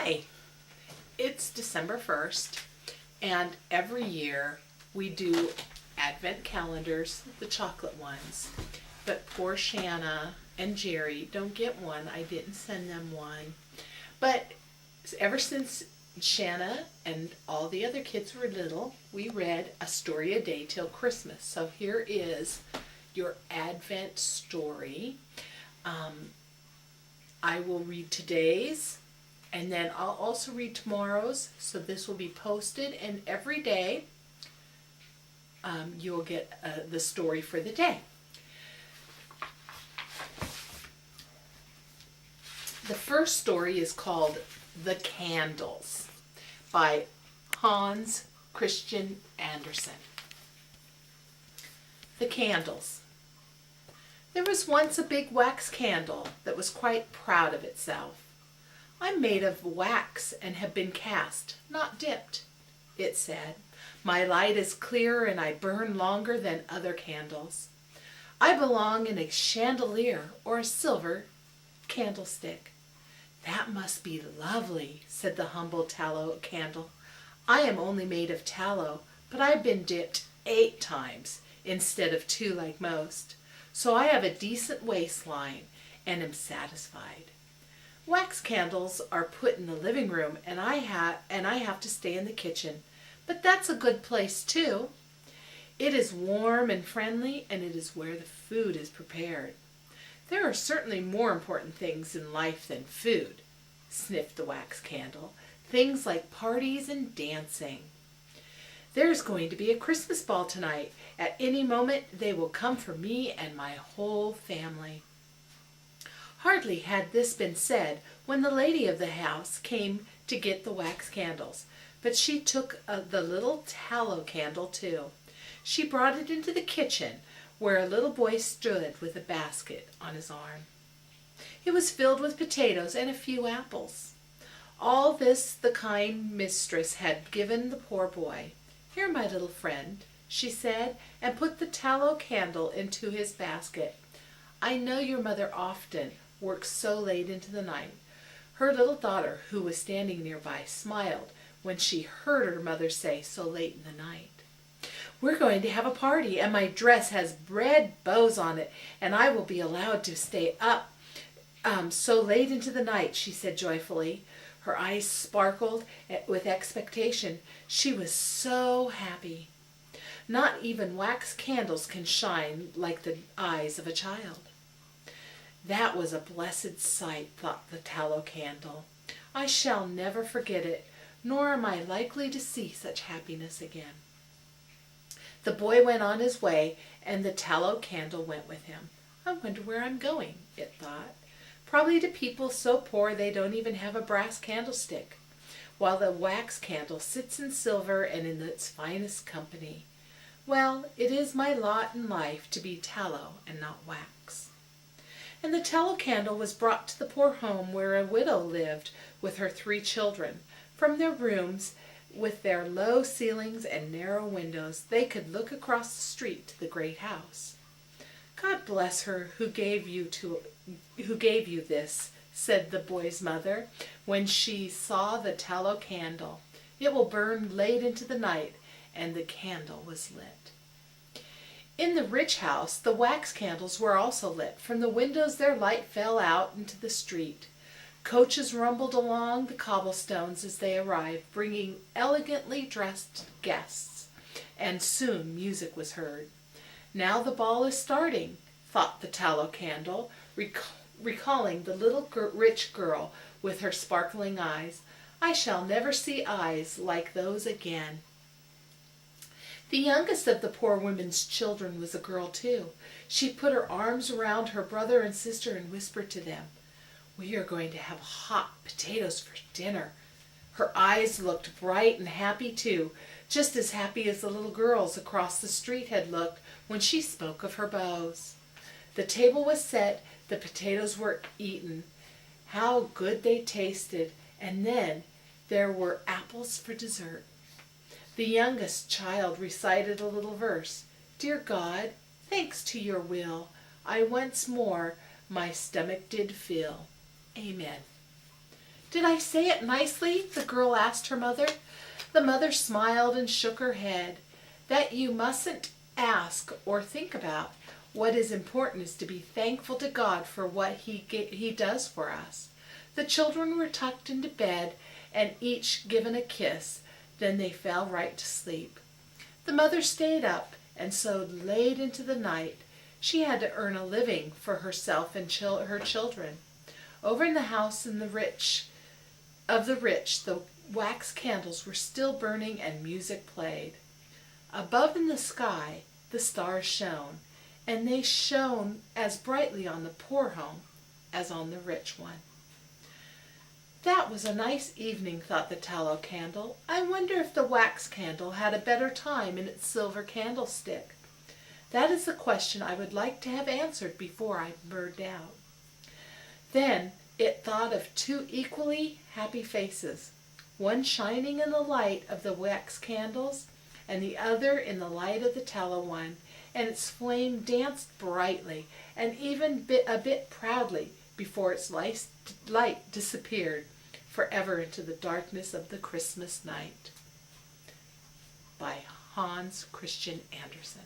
Hi, it's December 1st, and every year we do advent calendars, the chocolate ones. But poor Shanna and Jerry don't get one. I didn't send them one. But ever since Shanna and all the other kids were little, we read a story a day till Christmas. So here is your Advent story. I will read today's, and then I'll also read tomorrow's. So this will be posted, and every day you'll get the story for the day. The first story is called The Candles by Hans Christian Andersen. The Candles. There was once a big wax candle that was quite proud of itself. I'm made of wax and have been cast, not dipped, it said. My light is clear and I burn longer than other candles. I belong in a chandelier or a silver candlestick. That must be lovely, said the humble tallow candle. I am only made of tallow, but I've been dipped 8 times instead of 2 like most. So I have a decent waistline and am satisfied. Wax candles are put in the living room and I have to stay in the kitchen. But that's a good place too. It is warm and friendly, and it is where the food is prepared. There are certainly more important things in life than food, sniffed the wax candle. Things like parties and dancing. There's going to be a Christmas ball tonight. At any moment they will come for me and my whole family. Hardly had this been said when the lady of the house came to get the wax candles, but she took the little tallow candle too. She brought it into the kitchen, where a little boy stood with a basket on his arm. It was filled with potatoes and a few apples. All this the kind mistress had given the poor boy. Here, my little friend, she said, and put the tallow candle into his basket. I know your mother often works so late into the night. Her little daughter, who was standing nearby, smiled when she heard her mother say so late in the night. We're going to have a party, and my dress has red bows on it, and I will be allowed to stay up so late into the night, she said joyfully. Her eyes sparkled with expectation. She was so happy. Not even wax candles can shine like the eyes of a child. That was a blessed sight, thought the tallow candle. I shall never forget it, nor am I likely to see such happiness again. The boy went on his way, and the tallow candle went with him. I wonder where I'm going, it thought. Probably to people so poor they don't even have a brass candlestick, while the wax candle sits in silver and in its finest company. Well, it is my lot in life to be tallow and not wax. And the tallow candle was brought to the poor home where a widow lived with her 3 children. From their rooms, with their low ceilings and narrow windows, they could look across the street to the great house. God bless her who gave you this, said the boy's mother, when she saw the tallow candle. It will burn late into the night, and the candle was lit. In the rich house, the wax candles were also lit. From the windows their light fell out into the street. Coaches rumbled along the cobblestones as they arrived, bringing elegantly dressed guests, and soon music was heard. Now the ball is starting, thought the tallow candle, recalling the little rich girl with her sparkling eyes. I shall never see eyes like those again. The youngest of the poor woman's children was a girl too. She put her arms around her brother and sister and whispered to them, We are going to have hot potatoes for dinner. Her eyes looked bright and happy too, just as happy as the little girls across the street had looked when she spoke of her beaux. The table was set, the potatoes were eaten. How good they tasted, and then there were apples for dessert. The youngest child recited a little verse. Dear God, thanks to your will, I once more my stomach did fill. Amen. "Did I say it nicely?" the girl asked her mother. The mother smiled and shook her head. "That you mustn't ask or think about. What is important is to be thankful to God for what He does for us." The children were tucked into bed and each given a kiss. Then they fell right to sleep. The mother stayed up and sewed late into the night. She had to earn a living for herself and her children. Over in the house of the rich, the wax candles were still burning and music played. Above in the sky, the stars shone, and they shone as brightly on the poor home as on the rich one. That was a nice evening, thought the tallow candle. I wonder if the wax candle had a better time in its silver candlestick. That is the question I would like to have answered before I burned out. Then it thought of two equally happy faces, one shining in the light of the wax candles and the other in the light of the tallow one, and its flame danced brightly and even a bit proudly before its light disappeared forever into the darkness of the Christmas night. By Hans Christian Andersen.